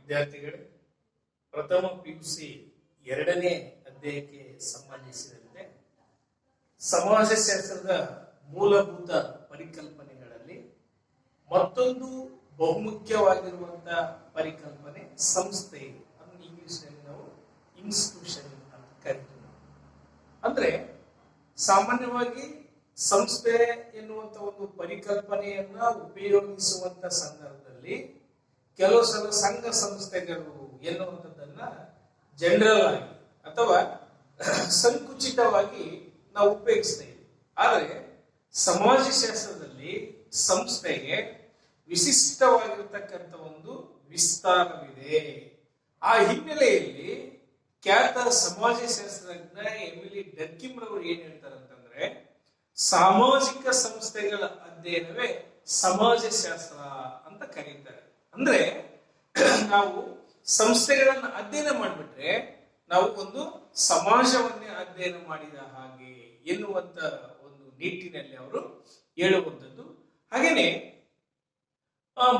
ವಿದ್ಯಾರ್ಥಿಗಳೇ, ಪ್ರಥಮ ಪಿಯುಸಿ ಎರಡನೇ ಅಧ್ಯಾಯಕ್ಕೆ ಸಂಬಂಧಿಸಿದಂತೆ ಸಮಾಜಶಾಸ್ತ್ರದ ಮೂಲಭೂತ ಪರಿಕಲ್ಪನೆಗಳಲ್ಲಿ ಮತ್ತೊಂದು ಬಹುಮುಖ್ಯವಾಗಿರುವಂತಹ ಪರಿಕಲ್ಪನೆ ಸಂಸ್ಥೆ. ಅದನ್ನು ಇಂಗ್ಲಿಷ್ನಲ್ಲಿ ನಾವು ಇನ್ಸ್ಟಿಟ್ಯೂಷನ್ ಅಂತ ಕರಿತೀವಿ. ಅಂದ್ರೆ ಸಾಮಾನ್ಯವಾಗಿ ಸಂಸ್ಥೆ ಎನ್ನುವಂತ ಒಂದು ಪರಿಕಲ್ಪನೆಯನ್ನ ಉಪಯೋಗಿಸುವಂತ ಸಂದರ್ಭದಲ್ಲಿ ಕೆಲವು ಸಲ ಸಂಘ ಸಂಸ್ಥೆಗಳು ಎನ್ನುವಂಥದ್ದನ್ನ ಜನರಲ್ ಆಗಿ ಅಥವಾ ಸಂಕುಚಿತವಾಗಿ ನಾವು ಉಪಯೋಗಿಸ್ತಾ ಇದ್ದೀವಿ. ಆದರೆ ಸಮಾಜಶಾಸ್ತ್ರದಲ್ಲಿ ಸಂಸ್ಥೆಗೆ ವಿಶಿಷ್ಟವಾಗಿರ್ತಕ್ಕಂಥ ಒಂದು ವಿಸ್ತಾರವಿದೆ. ಆ ಹಿನ್ನೆಲೆಯಲ್ಲಿ ಖ್ಯಾತ ಸಮಾಜಶಾಸ್ತ್ರಜ್ಞ ಎಮಿಲಿ ಡರ್ಕಿಮ್ ರವರು ಏನ್ ಹೇಳ್ತಾರೆ ಅಂತಂದ್ರೆ, ಸಾಮಾಜಿಕ ಸಂಸ್ಥೆಗಳ ಅಧ್ಯಯನವೇ ಸಮಾಜಶಾಸ್ತ್ರ ಅಂತ ಕರೀತಾರೆ. ಅಂದ್ರೆ ನಾವು ಸಂಸ್ಥೆಗಳನ್ನ ಅಧ್ಯಯನ ಮಾಡಿಬಿಟ್ರೆ ನಾವು ಒಂದು ಸಮಾಜವನ್ನೇ ಅಧ್ಯಯನ ಮಾಡಿದ ಹಾಗೆ ಎನ್ನುವಂತ ಒಂದು ನಿಟ್ಟಿನಲ್ಲಿ ಅವರು ಹೇಳುವಂಥದ್ದು. ಹಾಗೇನೆ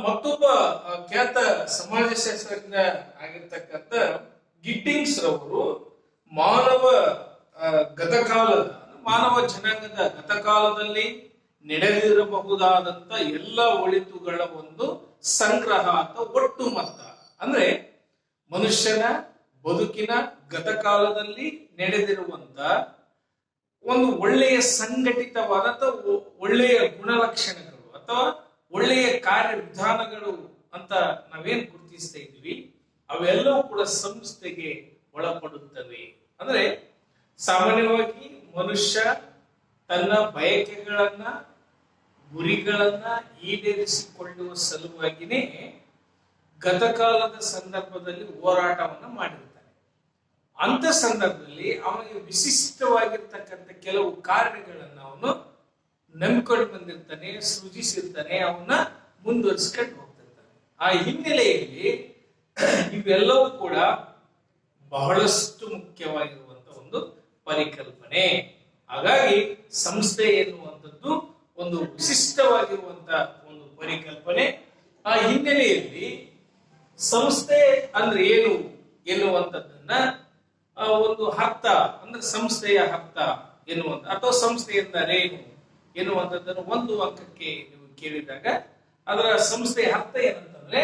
ಮತ್ತೊಬ್ಬ ಖ್ಯಾತ ಸಮಾಜಶಾಸ್ತ್ರಜ್ಞ ಆಗಿರ್ತಕ್ಕಂಥ ಗಿಡ್ಡಿಂಗ್ಸ್ ರವರು ಮಾನವ ಜನಾಂಗದ ಗತಕಾಲದಲ್ಲಿ ನಡೆದಿರಬಹುದಾದಂತ ಎಲ್ಲ ಒಳಿತುಗಳ ಒಂದು ಸಂಗ್ರಹ ಅಥವಾ ಒಟ್ಟು ಮೊತ್ತ. ಅಂದ್ರೆ ಮನುಷ್ಯನ ಬದುಕಿನ ಗತಕಾಲದಲ್ಲಿ ನಡೆದಿರುವಂತ ಒಂದು ಒಳ್ಳೆಯ ಸಂಘಟಿತವಾದ ಒಳ್ಳೆಯ ಗುಣಲಕ್ಷಣಗಳು ಅಥವಾ ಒಳ್ಳೆಯ ಕಾರ್ಯವಿಧಾನಗಳು ಅಂತ ನಾವೇನ್ ಗುರುತಿಸ್ತಾ ಇದ್ವಿ, ಅವೆಲ್ಲವೂ ಕೂಡ ಸಂಸ್ಥೆಗೆ ಒಳಪಡುತ್ತವೆ. ಅಂದ್ರೆ ಸಾಮಾನ್ಯವಾಗಿ ಮನುಷ್ಯ ತನ್ನ ಬಯಕೆಗಳನ್ನ ಗುರಿಗಳನ್ನ ಈಡೇರಿಸಿಕೊಳ್ಳುವ ಸಲುವಾಗಿನೇ ಗತಕಾಲದ ಸಂದರ್ಭದಲ್ಲಿ ಹೋರಾಟವನ್ನ ಮಾಡಿರ್ತಾನೆ. ಅಂತ ಸಂದರ್ಭದಲ್ಲಿ ಅವನಿಗೆ ವಿಶಿಷ್ಟವಾಗಿರ್ತಕ್ಕಂಥ ಕೆಲವು ಕಾರ್ಯಗಳನ್ನ ಅವನು ನಂಬಿಕೊಂಡು ಬಂದಿರ್ತಾನೆ, ಸೃಜಿಸಿರ್ತಾನೆ, ಅವನ್ನ ಮುಂದುವರಿಸ್ಕೊಂಡು ಹೋಗ್ತಿರ್ತಾನೆ. ಆ ಹಿನ್ನೆಲೆಯಲ್ಲಿ ಇವೆಲ್ಲವೂ ಕೂಡ ಬಹಳಷ್ಟು ಮುಖ್ಯವಾಗಿರುವಂತ ಒಂದು ಪರಿಕಲ್ಪನೆ. ಹಾಗಾಗಿ ಸಂಸ್ಥೆ ಎನ್ನುವಂಥದ್ದು ಒಂದು ವಿಶಿಷ್ಟವಾಗಿರುವಂತಹ ಒಂದು ಪರಿಕಲ್ಪನೆ. ಆ ಹಿನ್ನೆಲೆಯಲ್ಲಿ ಸಂಸ್ಥೆ ಅಂದ್ರೆ ಏನು ಎನ್ನುವಂಥದ್ದನ್ನ ಒಂದು ಅರ್ಥ ಅಂದ್ರೆ ಸಂಸ್ಥೆಯ ಅರ್ಥ ಎನ್ನುವಂತ ಅಥವಾ ಸಂಸ್ಥೆ ಎಂದರೇನು ಎನ್ನುವಂಥದ್ದನ್ನು ಒಂದು ಅಂಕಕ್ಕೆ ನೀವು ಕೇಳಿದಾಗ ಅದರ ಸಂಸ್ಥೆಯ ಅರ್ಥ ಏನಂತಂದ್ರೆ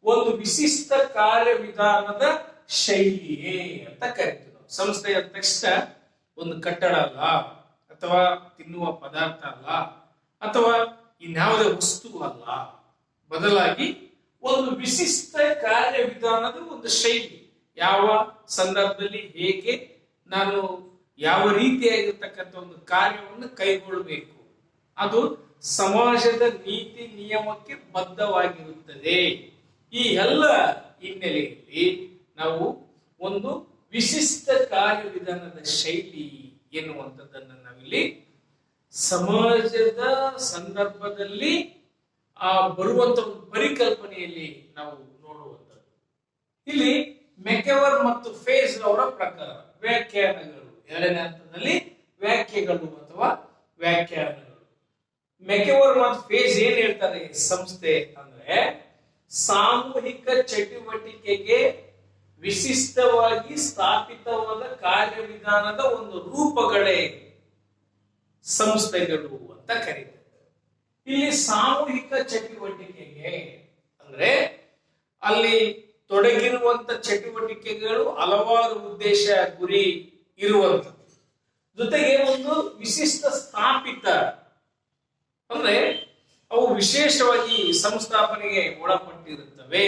ಒಂದು ವಿಶಿಷ್ಟ ಕಾರ್ಯವಿಧಾನದ ಶೈಲಿಯೇ ಅಂತ ಕರಿತೀವಿ ನಾವು. ಸಂಸ್ಥೆಯ ತಕ್ಷಣ ಒಂದು ಕಟ್ಟಡ ಅಲ್ಲ, ಅಥವಾ ತಿನ್ನುವ ಪದಾರ್ಥ ಅಲ್ಲ, ಅಥವಾ ಇನ್ಯಾವುದೇ ವಸ್ತು ಅಲ್ಲ, ಬದಲಾಗಿ ಒಂದು ವಿಶಿಷ್ಟ ಕಾರ್ಯವಿಧಾನದ ಒಂದು ಶೈಲಿ. ಯಾವ ಸಂದರ್ಭದಲ್ಲಿ ಹೇಗೆ ನಾನು ಯಾವ ರೀತಿಯಾಗಿರ್ತಕ್ಕಂಥ ಒಂದು ಕಾರ್ಯವನ್ನು ಕೈಗೊಳ್ಳಬೇಕು, ಅದು ಸಮಾಜದ ನೀತಿ ನಿಯಮಕ್ಕೆ ಬದ್ಧವಾಗಿರುತ್ತದೆ. ಈ ಎಲ್ಲ ಹಿನ್ನೆಲೆಯಲ್ಲಿ ನಾವು ಒಂದು ವಿಶಿಷ್ಟ ಕಾರ್ಯವಿಧಾನದ ಶೈಲಿ ಎನ್ನುವಂಥದ್ದನ್ನು ನಾವಿಲ್ಲಿ ಸಮಾಜದ ಸಂದರ್ಭದಲ್ಲಿ ಬರುವಂತ ಒಂದು ಪರಿಕಲ್ಪನೆಯಲ್ಲಿ ನಾವು ನೋಡುವಂಥದ್ದು. ಇಲ್ಲಿ ಮೆಕೆವರ್ ಮತ್ತು ಫೇಸ್ ಅವರ ಪ್ರಕಾರ ವ್ಯಾಖ್ಯಾನಗಳು, ಎರಡನೇ ಹಂತದಲ್ಲಿ ವ್ಯಾಖ್ಯೆಗಳು ಅಥವಾ ವ್ಯಾಖ್ಯಾನಗಳು. ಮೆಕೆವರ್ ಮತ್ತು ಫೇಸ್ ಏನ್ ಹೇಳ್ತಾರೆ ಸಂಸ್ಥೆ ಅಂದ್ರೆ, ಸಾಮೂಹಿಕ ಚಟುವಟಿಕೆಗೆ ವಿಶಿಷ್ಟವಾಗಿ ಸ್ಥಾಪಿತವಾದ ಕಾರ್ಯವಿಧಾನದ ಒಂದು ರೂಪಗಳೇ ಸಂಸ್ಥೆಗಳು ಅಂತ ಕರೀತಾರೆ. ಇಲ್ಲಿ ಸಾಮೂಹಿಕ ಚಟುವಟಿಕೆಗೆ ಅಂದ್ರೆ ಅಲ್ಲಿ ತೊಡಗಿರುವಂತ ಚಟುವಟಿಕೆಗಳು ಹಲವಾರು ಉದ್ದೇಶ ಗುರಿ ಇರುವಂತದ್ದು, ಜೊತೆಗೆ ಒಂದು ವಿಶಿಷ್ಟ ಸ್ಥಾಪಿತ ಅಂದ್ರೆ ಅವು ವಿಶೇಷವಾಗಿ ಸಂಸ್ಥಾಪನೆಗೆ ಒಳಪಟ್ಟಿರುತ್ತವೆ.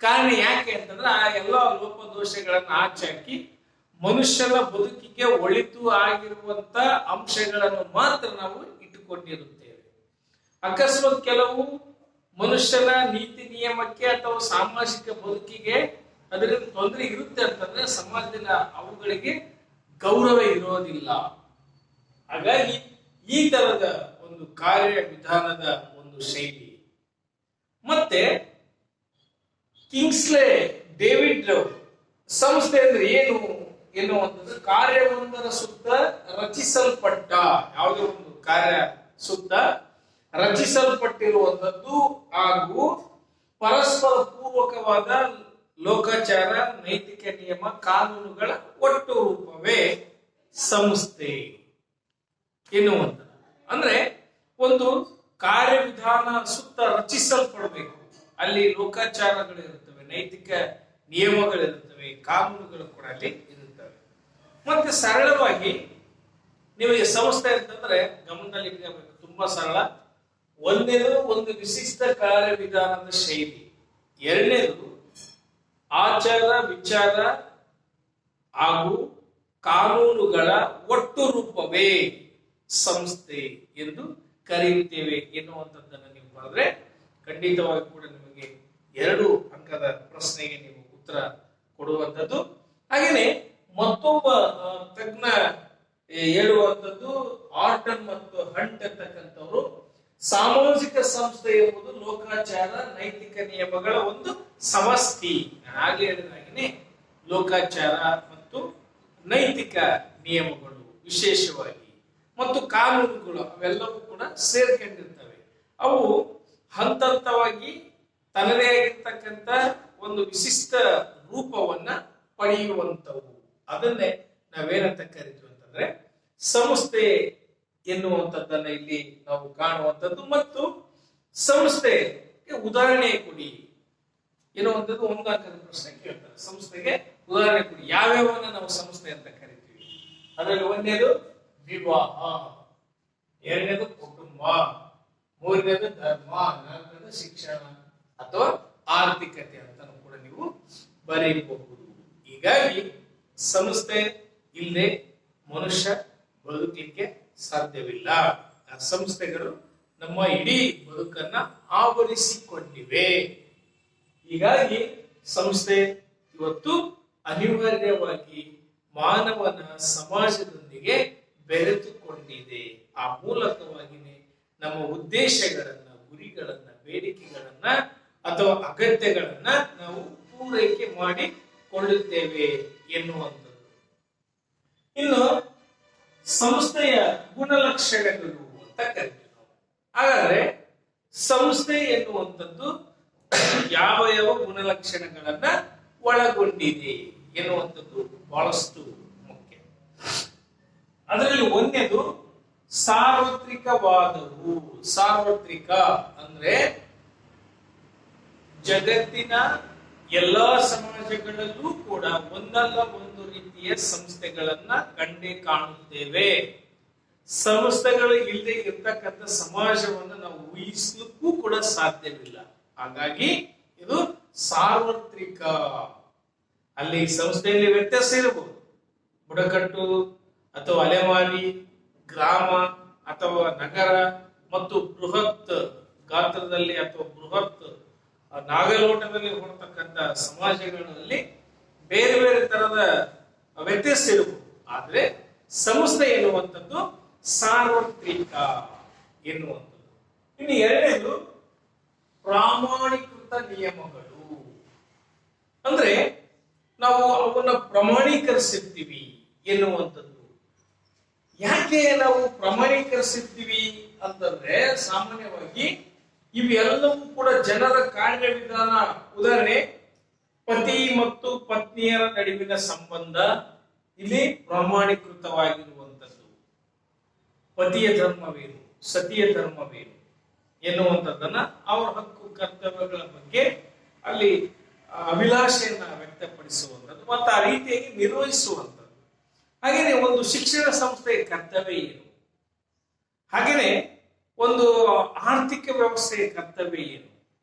ಕಾರಣ ಯಾಕೆ ಅಂತಂದ್ರೆ ಆ ಎಲ್ಲ ಲೋಪದೋಷಗಳನ್ನ ಆಚಾಕಿ ಮನುಷ್ಯನ ಬದುಕಿಗೆ ಒಳಿತು ಆಗಿರುವಂತ ಅಂಶಗಳನ್ನು ಮಾತ್ರ ನಾವು ಇಟ್ಟುಕೊಂಡಿರುತ್ತೇವೆ. ಅಕಸ್ಮಾತ್ ಕೆಲವು ಮನುಷ್ಯನ ನೀತಿ ನಿಯಮಕ್ಕೆ ಅಥವಾ ಸಾಮಾಜಿಕ ಬದುಕಿಗೆ ಅದರಿಂದ ತೊಂದರೆ ಇರುತ್ತೆ ಅಂತಂದ್ರೆ ಸಮಾಜದಲ್ಲಿ ಅವುಗಳಿಗೆ ಗೌರವ ಇರೋದಿಲ್ಲ. ಹಾಗಾಗಿ ಈ ತರದ ಒಂದು ಕಾರ್ಯವಿಧಾನದ ಒಂದು ಶೈಲಿ. ಮತ್ತೆ ಕಿಂಗ್ಸ್ಲೆ ಡೇವಿಡ್ ಸಂಸ್ಥೆ ಅಂದ್ರೆ ಏನು ಎನ್ನುವಂಥದ್ದು ಕಾರ್ಯವೊಂದರ ಸುತ್ತ ರಚಿಸಲ್ಪಟ್ಟ, ಯಾವುದೇ ಒಂದು ಕಾರ್ಯ ಸುತ್ತ ರಚಿಸಲ್ಪಟ್ಟಿರುವಂಥದ್ದು ಹಾಗೂ ಪರಸ್ಪರ ಪೂರ್ವಕವಾದ ಲೋಕಾಚಾರ, ನೈತಿಕ ನಿಯಮ, ಕಾನೂನುಗಳ ಒಟ್ಟು ರೂಪವೇ ಸಂಸ್ಥೆ ಎನ್ನುವಂಥದ್ದು. ಅಂದ್ರೆ ಒಂದು ಕಾರ್ಯವಿಧಾನ ಸುತ್ತ ರಚಿಸಲ್ಪಡಬೇಕು. ಅಲ್ಲಿ ಲೋಕಾಚಾರಗಳಿರುತ್ತವೆ, ನೈತಿಕ ನಿಯಮಗಳಿರುತ್ತವೆ, ಕಾನೂನುಗಳು ಕೂಡ ಅಲ್ಲಿ ಇರುತ್ತವೆ. ಮತ್ತೆ ಸರಳವಾಗಿ ನಿಮಗೆ ಸಂಸ್ಥೆ ಅಂತಂದ್ರೆ ಗಮನದಲ್ಲಿ ಇಟ್ಕೋಬೇಕು, ತುಂಬಾ ಸರಳ. ಒಂದನೇದು ಒಂದು ವಿಶಿಷ್ಟ ಕಾರ್ಯವಿಧಾನದ ಶೈಲಿ, ಎರಡನೇದು ಆಚಾರ ವಿಚಾರ ಹಾಗೂ ಕಾನೂನುಗಳ ಒಟ್ಟು ರೂಪವೇ ಸಂಸ್ಥೆ ಎಂದು ಕರೆಯುತ್ತೇವೆ ಎನ್ನುವಂಥದ್ದನ್ನು ನೀವು ಬರೆದ್ರೆ ಖಂಡಿತವಾಗಿ ಕೂಡ ನಿಮಗೆ 2 ಅಂಕದ ಪ್ರಶ್ನೆಗೆ ನೀವು ಉತ್ತರ ಕೊಡುವಂಥದ್ದು. ಹಾಗೇನೆ ಮತ್ತೊಬ್ಬ ತಜ್ಞ ಹೇಳುವಂಥದ್ದು ಆರ್ಟನ್ ಮತ್ತು ಹಂಟ್ ಅಂತಕ್ಕಂಥವ್ರು, ಸಾಮಾಜಿಕ ಸಂಸ್ಥೆ ಎಂಬುದು ಲೋಕಾಚಾರ, ನೈತಿಕ ನಿಯಮಗಳ ಒಂದು ಸಮಷ್ಟಿ. ಹಾಗೆ ಹೇಳಿದಾಗೇನೆ ಲೋಕಾಚಾರ ಮತ್ತು ನೈತಿಕ ನಿಯಮಗಳು ವಿಶೇಷವಾಗಿ ಮತ್ತು ಕಾನೂನುಗಳು ಅವೆಲ್ಲವೂ ಕೂಡ ಸೇರ್ಕೊಂಡಿರ್ತವೆ. ಅವು ಹಂತವಾಗಿ ತನ್ನದೇ ಆಗಿರ್ತಕ್ಕಂಥ ಒಂದು ವಿಶಿಷ್ಟ ರೂಪವನ್ನ ಪಡೆಯುವಂತವು. ಅದನ್ನೇ ನಾವೇನಂತ ಕರಿತೀವಿ ಅಂತಂದ್ರೆ ಸಂಸ್ಥೆ ಎನ್ನುವಂಥದ್ದನ್ನ ಇಲ್ಲಿ ನಾವು ಕಾಣುವಂಥದ್ದು. ಮತ್ತು ಸಂಸ್ಥೆಗೆ ಉದಾಹರಣೆ ಕೊಡಿ ಎನ್ನುವಂಥದ್ದು ಒಂದು ಅಂಕದ ಪ್ರಶ್ನೆ ಕೇಳ್ತಾರೆ. ಸಂಸ್ಥೆಗೆ ಉದಾಹರಣೆ ಕೊಡಿ, ಯಾವ್ಯಾವನ್ನ ನಾವು ಸಂಸ್ಥೆ ಅಂತ ಕರಿತೀವಿ. ಅದರಲ್ಲಿ ಒಂದನೇದು ವಿವಾಹ, ಎರಡನೇದು ಕುಟುಂಬ, ಮೂರನೇದು ಧರ್ಮ, ನಾಲ್ಕನೇದು ಶಿಕ್ಷಣ ಅಥವಾ ಆರ್ಥಿಕತೆ ಅಂತ ಕೂಡ ನೀವು ಬರೆಯಬಹುದು. ಹೀಗಾಗಿ ಸಂಸ್ಥೆ ಇಲ್ಲದೆ ಮನುಷ್ಯ ಬದುಕಲಿಕ್ಕೆ ಸಾಧ್ಯವಿಲ್ಲ. ಆ ಸಂಸ್ಥೆಗಳು ನಮ್ಮ ಇಡೀ ಬದುಕನ್ನ ಆವರಿಸಿಕೊಂಡಿವೆ. ಹೀಗಾಗಿ ಸಂಸ್ಥೆ ಇವತ್ತು ಅನಿವಾರ್ಯವಾಗಿ ಮಾನವನ ಸಮಾಜದೊಂದಿಗೆ ಬೆರೆತುಕೊಂಡಿದೆ. ಆ ಮೂಲಕವಾಗಿನೇ ನಮ್ಮ ಉದ್ದೇಶಗಳನ್ನ, ಗುರಿಗಳನ್ನ, ಬೇಡಿಕೆಗಳನ್ನ ಅಥವಾ ಅಗತ್ಯಗಳನ್ನ ನಾವು ಪೂರೈಕೆ ಮಾಡಿಕೊಳ್ಳುತ್ತೇವೆ ಎನ್ನುವಂಥದ್ದು. ಇನ್ನು ಸಂಸ್ಥೆಯ ಗುಣಲಕ್ಷಣಗಳು ಅಂತ ಕರಿತೀವಿ ನಾವು. ಹಾಗಾದ್ರೆ ಸಂಸ್ಥೆ ಎನ್ನುವಂಥದ್ದು ಯಾವ ಯಾವ ಗುಣಲಕ್ಷಣಗಳನ್ನ ಒಳಗೊಂಡಿದೆ ಎನ್ನುವಂಥದ್ದು ಬಹಳಷ್ಟು ಮುಖ್ಯ. ಅದರಲ್ಲಿ ಒಂದನೇದು ಸಾರ್ವತ್ರಿಕವಾದವು. ಸಾರ್ವತ್ರಿಕ ಅಂದ್ರೆ ಜಗತ್ತಿನ ಎಲ್ಲಾ ಸಮಾಜಗಳಲ್ಲೂ ಕೂಡ ಒಂದಲ್ಲ ಒಂದು ರೀತಿಯ ಸಂಸ್ಥೆಗಳನ್ನ ಕಂಡೇ ಕಾಣುತ್ತೇವೆ. ಸಂಸ್ಥೆಗಳು ಇಲ್ಲದೆ ಇರ್ತಕ್ಕಂಥ ಸಮಾಜವನ್ನು ನಾವು ಊಹಿಸಲಿಕ್ಕೂ ಕೂಡ ಸಾಧ್ಯವಿಲ್ಲ. ಹಾಗಾಗಿ ಇದು ಸಾರ್ವತ್ರಿಕ. ಅಲ್ಲಿ ಸಂಸ್ಥೆಯಲ್ಲಿ ವ್ಯತ್ಯಾಸ ಇರಬಹುದು, ಬುಡಕಟ್ಟು ಅಥವಾ ಅಲೆಮಾರಿ, ಗ್ರಾಮ ಅಥವಾ ನಗರ ಮತ್ತು ಬೃಹತ್ ಗಾತ್ರದಲ್ಲಿ ಅಥವಾ ಬೃಹತ್ ನಾಗಲೋಟದಲ್ಲಿ ಹೊರತಕ್ಕಂಥ ಸಮಾಜಗಳಲ್ಲಿ ಬೇರೆ ಬೇರೆ ತರದ ವ್ಯತ್ಯಾಸ ಇರಬಹುದು. ಆದ್ರೆ ಸಂಸ್ಥೆ ಎನ್ನುವಂಥದ್ದು ಸಾರ್ವತ್ರಿಕ ಎನ್ನುವಂಥದ್ದು. ಇನ್ನು ಎರಡನೇದು ಪ್ರಾಮಾಣೀಕೃತ ನಿಯಮಗಳು. ಅಂದ್ರೆ ನಾವು ಅವನ್ನ ಪ್ರಮಾಣೀಕರಿಸಿರ್ತೀವಿ ಎನ್ನುವಂಥದ್ದು. ಯಾಕೆ ನಾವು ಪ್ರಮಾಣೀಕರಿಸಿರ್ತೀವಿ ಅಂತಂದ್ರೆ ಸಾಮಾನ್ಯವಾಗಿ ಇವೆಲ್ಲವೂ ಕೂಡ ಜನರ ಕಾರ್ಯವಿಧಾನ. ಉದಾಹರಣೆ, ಪತಿ ಮತ್ತು ಪತ್ನಿಯರ ನಡುವಿನ ಸಂಬಂಧ ಇಲ್ಲಿ ಪ್ರಮಾಣೀಕೃತವಾಗಿರುವಂಥದ್ದು. ಪತಿಯ ಧರ್ಮವೇನು, ಸತಿಯ ಧರ್ಮವೇನು ಎನ್ನುವಂಥದ್ದನ್ನ, ಅವರ ಹಕ್ಕು ಕರ್ತವ್ಯಗಳ ಬಗ್ಗೆ ಅಲ್ಲಿ ಅಭಿಲಾಷೆಯನ್ನ ವ್ಯಕ್ತಪಡಿಸುವಂಥದ್ದು ಮತ್ತು ಆ ರೀತಿಯಾಗಿ ನಿರ್ವಹಿಸುವಂಥದ್ದು. ಹಾಗೇನೆ ಒಂದು ಶಿಕ್ಷಣ ಸಂಸ್ಥೆಯ ಕರ್ತವ್ಯ ಏನು, ಹಾಗೇನೆ ಒಂದು ಆರ್ಥಿಕ ವ್ಯವಸ್ಥೆಯ ಕರ್ತವ್ಯ ಏನು,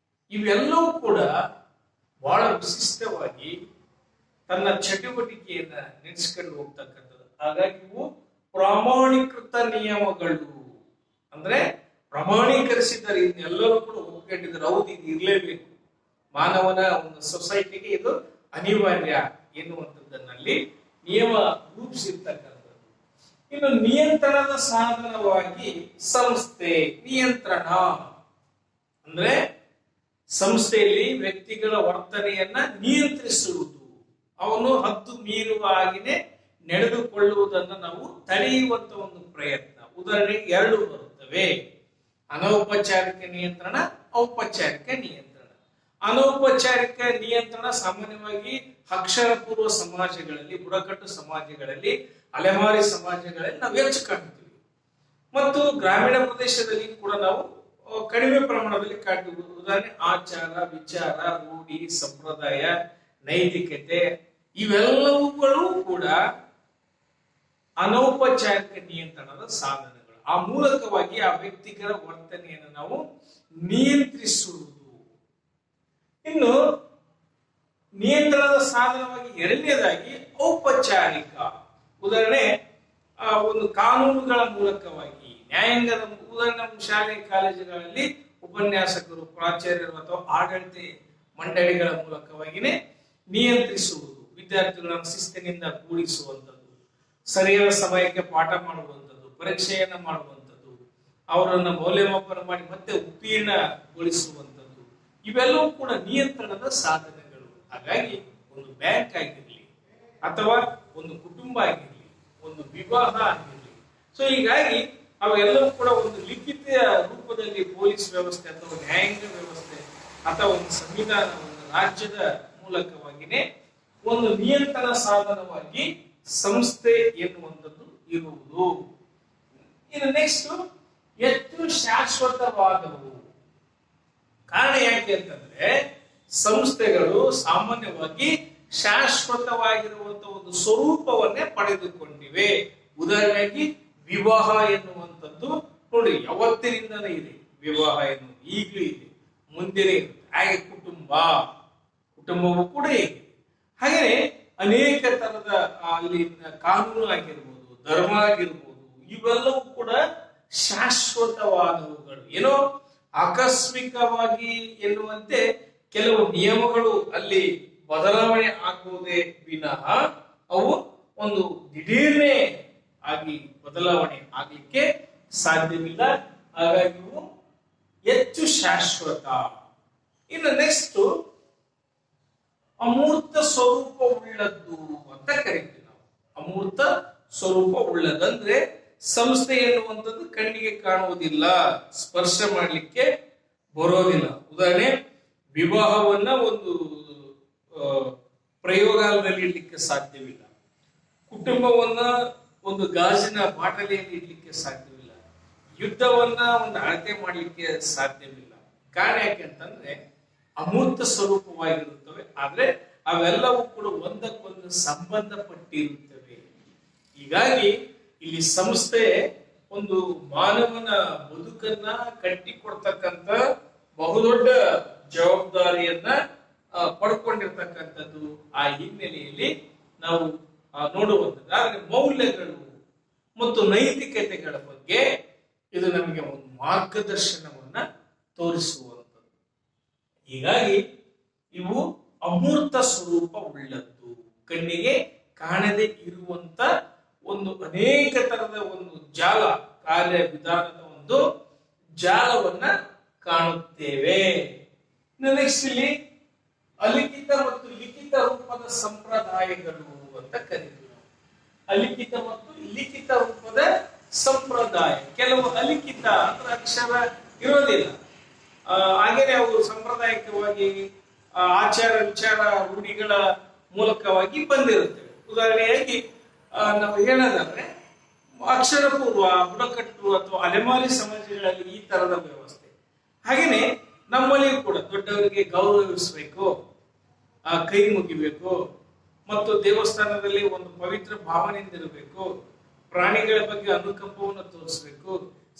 ಇವೆಲ್ಲವೂ ಕೂಡ ಬಹಳ ವಿಶಿಷ್ಟವಾಗಿ ತನ್ನ ಚಟುವಟಿಕೆಯನ್ನ ನಡೆಸಿಕೊಂಡು ಹೋಗ್ತಕ್ಕಂಥದ್ದು. ಹಾಗಾಗಿ ಇವು ಪ್ರಾಮಾಣೀಕೃತ ನಿಯಮಗಳು. ಅಂದ್ರೆ ಪ್ರಮಾಣೀಕರಿಸಿದ್ದಾರೆ, ಇದನ್ನೆಲ್ಲರೂ ಕೂಡ ಒಪ್ಕೊಂಡಿದ್ದಾರೆ, ಹೌದು ಇದು ಇರಲೇಬೇಕು, ಮಾನವನ ಒಂದು ಸೊಸೈಟಿಗೆ ಇದು ಅನಿವಾರ್ಯ ಎನ್ನುವಂಥದ್ದನ್ನಲ್ಲಿ ನಿಯಮ ರೂಪಿಸಿರ್ತಕ್ಕಂಥದ್ದು. ಇನ್ನು ನಿಯಂತ್ರಣದ ಸಾಧನವಾಗಿ ಸಂಸ್ಥೆ. ನಿಯಂತ್ರಣ ಅಂದ್ರೆ ಸಂಸ್ಥೆಯಲ್ಲಿ ವ್ಯಕ್ತಿಗಳ ವರ್ತನೆಯನ್ನ ನಿಯಂತ್ರಿಸುವುದು, ಅವನು ಹದ್ದು ಮೀರುವ ಹಾಗೆಯೇ ನಡೆದುಕೊಳ್ಳುವುದನ್ನು ನಾವು ತಡೆಯುವಂತ ಒಂದು ಪ್ರಯತ್ನ. ಉದಾಹರಣೆಗೆ 2 ಬರುತ್ತವೆ, ಅನೌಪಚಾರಿಕ ನಿಯಂತ್ರಣ, ಔಪಚಾರಿಕ ನಿಯಂತ್ರಣ. ಅನೌಪಚಾರಿಕ ನಿಯಂತ್ರಣ ಸಾಮಾನ್ಯವಾಗಿ ಅಕ್ಷರ ಪೂರ್ವ ಸಮಾಜಗಳಲ್ಲಿ, ಬುಡಕಟ್ಟು ಸಮಾಜಗಳಲ್ಲಿ, ಅಲೆಮಾರಿ ಸಮಾಜಗಳಲ್ಲಿ ನಾವು ಹೆಚ್ಚು ಕಾಣ್ತೀವಿ. ಮತ್ತು ಗ್ರಾಮೀಣ ಪ್ರದೇಶದಲ್ಲಿ ಕೂಡ ನಾವು ಕಡಿಮೆ ಪ್ರಮಾಣದಲ್ಲಿ ಕಾಣ್ತೀವಿ. ಉದಾಹರಣೆ ಆಚಾರ, ವಿಚಾರ, ರೂಢಿ, ಸಂಪ್ರದಾಯ, ನೈತಿಕತೆ ಇವೆಲ್ಲವುಗಳು ಕೂಡ ಅನೌಪಚಾರಿಕ ನಿಯಂತ್ರಣದ ಸಾಧನಗಳು. ಆ ಮೂಲಕವಾಗಿ ಆ ವ್ಯಕ್ತಿಗಳ ವರ್ತನೆಯನ್ನು ನಾವು ನಿಯಂತ್ರಿಸುವುದು. ಇನ್ನು ನಿಯಂತ್ರಣದ ಸಾಧನವಾಗಿ ಎರಡನೇದಾಗಿ ಔಪಚಾರಿಕ. ಉದಾಹರಣೆ ಒಂದು ಕಾನೂನುಗಳ ಮೂಲಕವಾಗಿ, ನ್ಯಾಯಾಂಗದ ಉದಾಹರಣೆ ನಮ್ಮ ಶಾಲೆ ಕಾಲೇಜುಗಳಲ್ಲಿ ಉಪನ್ಯಾಸಕರು, ಪ್ರಾಚಾರ್ಯರು ಅಥವಾ ಆಡಳಿತ ಮಂಡಳಿಗಳ ಮೂಲಕವಾಗಿಯೇ ನಿಯಂತ್ರಿಸುವುದು. ವಿದ್ಯಾರ್ಥಿಗಳನ್ನು ಶಿಸ್ತಿನಿಂದ ಕೂಡಿಸುವಂಥದ್ದು, ಸರಿಯಾದ ಸಮಯಕ್ಕೆ ಪಾಠ ಮಾಡುವಂಥದ್ದು, ಪರೀಕ್ಷೆಯನ್ನ ಮಾಡುವಂಥದ್ದು, ಅವರನ್ನು ಮೌಲ್ಯಮಾಪನ ಮಾಡಿ ಮತ್ತೆ ಉತ್ತೀರ್ಣಗೊಳಿಸುವಂಥದ್ದು, ಇವೆಲ್ಲವೂ ಕೂಡ ನಿಯಂತ್ರಣದ ಸಾಧನಗಳು. ಹಾಗಾಗಿ ಒಂದು ಬ್ಯಾಂಕ್ ಆಗಿರಲಿ ಅಥವಾ ಒಂದು ಕುಟುಂಬ ಆಗಿರಲಿ, ಒಂದು ವಿವಾಹ ಆಗಿರಲಿ, ಸೊ ಹೀಗಾಗಿ ಅವೆಲ್ಲವೂ ಕೂಡ ಒಂದು ಲಿಖಿತ ರೂಪದಲ್ಲಿ ಪೊಲೀಸ್ ವ್ಯವಸ್ಥೆ ಅಥವಾ ನ್ಯಾಯಾಂಗ ವ್ಯವಸ್ಥೆ ಅಥವಾ ಒಂದು ಸಂವಿಧಾನ, ಒಂದು ರಾಜ್ಯದ ಮೂಲಕವಾಗಿಯೇ ಒಂದು ನಿಯಂತ್ರಣ ಸಾಧನವಾಗಿ ಸಂಸ್ಥೆ ಎನ್ನುವಂಥದ್ದು ಇರುವುದು. ಇನ್ನು ನೆಕ್ಸ್ಟ್, ಹೆಚ್ಚು ಶಾಶ್ವತವಾದವು. ಕಾರಣ ಯಾಕೆ ಅಂತಂದ್ರೆ ಸಂಸ್ಥೆಗಳು ಸಾಮಾನ್ಯವಾಗಿ ಶಾಶ್ವತವಾಗಿರುವಂತಹ ಒಂದು ಸ್ವರೂಪವನ್ನೇ ಪಡೆದುಕೊಂಡಿವೆ. ಉದಾಹರಣೆಗೆ ವಿವಾಹ ಎನ್ನುವಂಥದ್ದು ನೋಡಿ, ಯಾವತ್ತಿನಿಂದಲೇ ಇದೆ ವಿವಾಹ ಎನ್ನುವುದು, ಈಗಲೂ ಇದೆ, ಮುಂದೆನೇ ಇರುತ್ತೆ. ಹಾಗೆ ಕುಟುಂಬವು ಕೂಡ ಹೇಗೆ. ಹಾಗೆ ಅನೇಕ ತರದ ಅಲ್ಲಿ ಕಾನೂನು ಆಗಿರ್ಬೋದು, ಧರ್ಮ ಆಗಿರ್ಬೋದು, ಇವೆಲ್ಲವೂ ಕೂಡ ಶಾಶ್ವತವಾದವುಗಳು. ಏನೋ ಆಕಸ್ಮಿಕವಾಗಿ ಎನ್ನುವಂತೆ ಕೆಲವು ನಿಯಮಗಳು ಅಲ್ಲಿ ಬದಲಾವಣೆ ಆಗುವುದೇ ವಿನಃ ಅವು ಒಂದು ದಿಢೀರ್ನೆ ಆಗಿ ಬದಲಾವಣೆ ಆಗ್ಲಿಕ್ಕೆ ಸಾಧ್ಯವಿಲ್ಲ. ಹಾಗಾಗಿ ಇವು ಹೆಚ್ಚು ಶಾಶ್ವತ. ಇನ್ನು ನೆಕ್ಸ್ಟ್, ಅಮೂರ್ತ ಸ್ವರೂಪ ಉಳ್ಳದ್ದು ಅಂತ ಕರಿತೀವಿ ನಾವು. ಅಮೂರ್ತ ಸ್ವರೂಪ ಉಳ್ಳದಂದ್ರೆ ಸಂಸ್ಥೆ ಎನ್ನುವಂಥದ್ದು ಕಣ್ಣಿಗೆ ಕಾಣುವುದಿಲ್ಲ, ಸ್ಪರ್ಶ ಮಾಡಲಿಕ್ಕೆ ಬರೋದಿಲ್ಲ. ಉದಾಹರಣೆ, ವಿವಾಹವನ್ನ ಒಂದು ಪ್ರಯೋಗಾಲಯದಲ್ಲಿ ಇಡ್ಲಿಕ್ಕೆ ಸಾಧ್ಯವಿಲ್ಲ, ಕುಟುಂಬವನ್ನ ಒಂದು ಗಾಜಿನ ಬಾಟಲಿಯಲ್ಲಿ ಇಡ್ಲಿಕ್ಕೆ ಸಾಧ್ಯವಿಲ್ಲ, ಯುದ್ಧವನ್ನ ಒಂದು ಅಳತೆ ಮಾಡಲಿಕ್ಕೆ ಸಾಧ್ಯವಿಲ್ಲ. ಕಾರಣ ಯಾಕೆ ಅಂತಂದ್ರೆ ಅಮೂರ್ತ ಸ್ವರೂಪವಾಗಿರುತ್ತವೆ, ಆದ್ರೆ ಅವೆಲ್ಲವೂ ಕೂಡ ಒಂದಕ್ಕೊಂದು ಸಂಬಂಧಪಟ್ಟಿರುತ್ತವೆ. ಹೀಗಾಗಿ ಇಲ್ಲಿ ಸಂಸ್ಥೆ ಒಂದು ಮಾನವನ ಬದುಕನ್ನ ಕಟ್ಟಿಕೊಡ್ತಕ್ಕಂಥ ಬಹುದೊಡ್ಡ ಜವಾಬ್ದಾರಿಯನ್ನ ಪಡ್ಕೊಂಡಿರ್ತಕ್ಕಂಥದ್ದು. ಆ ಹಿನ್ನೆಲೆಯಲ್ಲಿ ನಾವು ನೋಡುವಂಥದ್ದು. ಆದ್ರೆ ಮೌಲ್ಯಗಳು ಮತ್ತು ನೈತಿಕತೆಗಳ ಬಗ್ಗೆ ಇದು ನಮಗೆ ಒಂದು ಮಾರ್ಗದರ್ಶನವನ್ನ ತೋರಿಸುವಂಥದ್ದು. ಹೀಗಾಗಿ ಇವು ಅಮೂರ್ತ ಸ್ವರೂಪ ಉಳ್ಳದ್ದು, ಕಣ್ಣಿಗೆ ಕಾಣದೆ ಇರುವಂತ ಒಂದು ಅನೇಕ ತರದ ಒಂದು ಜಾಲ, ಕಾರ್ಯ ವಿಧಾನದ ಒಂದು ಜಾಲವನ್ನ ಕಾಣುತ್ತೇವೆ. ನೆಕ್ಸ್ಟ್ ಇಲ್ಲಿ ಅಲಿಖಿತ ಮತ್ತು ಲಿಖಿತ ರೂಪದ ಸಂಪ್ರದಾಯಗಳು ಅಂತ ಕರೀತೀವಿ. ಅಲಿಖಿತ ಮತ್ತು ಲಿಖಿತ ರೂಪದ ಸಂಪ್ರದಾಯ. ಕೆಲವು ಅಲಿಖಿತ ಅಂದ್ರೆ ಅಕ್ಷರ ಇರೋದಿಲ್ಲ, ಹಾಗೇನೆ ಅವು ಸಾಂಪ್ರದಾಯಿಕವಾಗಿ ಆಚಾರ ವಿಚಾರ ರೂಢಿಗಳ ಮೂಲಕವಾಗಿ ಬಂದಿರುತ್ತವೆ. ಉದಾಹರಣೆಯಾಗಿ ನಾವು ಹೇಳೋದಾದ್ರೆ ಅಕ್ಷರ ಪೂರ್ವ, ಬುಡಕಟ್ಟು ಅಥವಾ ಅಲೆಮಾರಿ ಸಮಾಜಗಳಲ್ಲಿ ಈ ತರದ ವ್ಯವಸ್ಥೆ. ಹಾಗೇನೆ ನಮ್ಮಲ್ಲಿ ಕೂಡ ದೊಡ್ಡವರಿಗೆ ಗೌರವಿಸಬೇಕು, ಕೈ ಮುಗಿಬೇಕು, ಮತ್ತು ದೇವಸ್ಥಾನದಲ್ಲಿ ಒಂದು ಪವಿತ್ರ ಭಾವನೆಯಿಂದ ಇರಬೇಕು, ಪ್ರಾಣಿಗಳ ಬಗ್ಗೆ ಅನುಕಂಪವನ್ನು ತೋರಿಸಬೇಕು,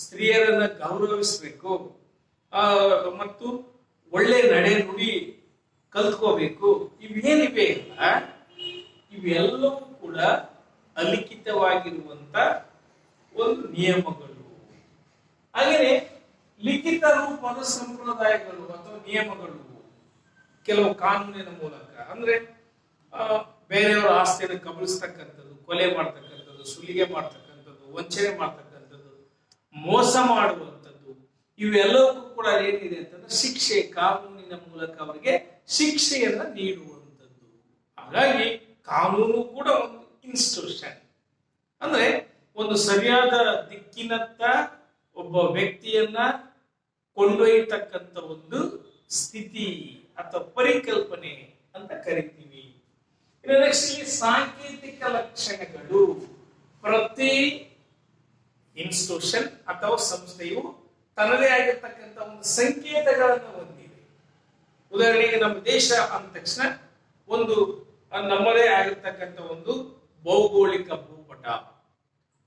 ಸ್ತ್ರೀಯರನ್ನ ಗೌರವಿಸಬೇಕು, ಮತ್ತು ಒಳ್ಳೆ ನಡೆ ನುಡಿ ಕಲ್ತ್ಕೋಬೇಕು. ಇವೇನಿವೆ ಅಲ್ಲ, ಇವೆಲ್ಲವೂ ಕೂಡ ಅಲಿಖಿತವಾಗಿರುವಂತ ಒಂದು ನಿಯಮಗಳು. ಹಾಗೆಯೇ ಲಿಖಿತ ರೂಪದ ಸಂಪ್ರದಾಯಗಳು ಅಥವಾ ನಿಯಮಗಳು ಕೆಲವು ಕಾನೂನಿನ ಮೂಲಕ, ಅಂದ್ರೆ ಬೇರೆಯವರ ಆಸ್ತಿಯನ್ನು ಕಬಳಿಸ್ತಕ್ಕಂಥದ್ದು, ಕೊಲೆ ಮಾಡ್ತಕ್ಕಂಥದ್ದು, ಸುಲಿಗೆ ಮಾಡ್ತಕ್ಕಂಥದ್ದು, ವಂಚನೆ ಮಾಡ್ತಕ್ಕಂಥದ್ದು, ಮೋಸ ಮಾಡುವಂಥದ್ದು, ಇವೆಲ್ಲವಕ್ಕೂ ಕೂಡ ಏನಿದೆ ಅಂತಂದ್ರೆ ಶಿಕ್ಷೆ, ಕಾನೂನಿನ ಮೂಲಕ ಅವರಿಗೆ ಶಿಕ್ಷೆಯನ್ನ ನೀಡುವಂಥದ್ದು. ಹಾಗಾಗಿ ಕಾನೂನು ಕೂಡ ಒಂದು ಇನ್ಸ್ಟಿಟ್ಯೂಷನ್, ಅಂದ್ರೆ ಒಂದು ಸರಿಯಾದ ದಿಕ್ಕಿನತ್ತ ಒಬ್ಬ ವ್ಯಕ್ತಿಯನ್ನ ಕೊಂಡೊಯ್ಯತಕ್ಕಂಥ ಒಂದು ಸ್ಥಿತಿ ಅಥವಾ ಪರಿಕಲ್ಪನೆ ಅಂತ ಕರಿತೀವಿ. ಇನ್ನು ನೆಕ್ಸ್ಟ್ ಇಲ್ಲಿ ಸಾಂಕೇತಿಕ ಲಕ್ಷಣಗಳು. ಪ್ರತಿ ಇನ್ಸ್ಟಿಟ್ಯೂಷನ್ ಅಥವಾ ಸಂಸ್ಥೆಯು ತನ್ನದೇ ಆಗಿರ್ತಕ್ಕಂಥ ಒಂದು ಸಂಕೇತಗಳನ್ನು ಹೊಂದಿದೆ. ಉದಾಹರಣೆಗೆ ನಮ್ಮ ದೇಶ ಅಂದ ತಕ್ಷಣ ಒಂದು ನಮ್ಮದೇ ಆಗಿರ್ತಕ್ಕಂಥ ಒಂದು ಭೌಗೋಳಿಕ ಭೂಪಟ,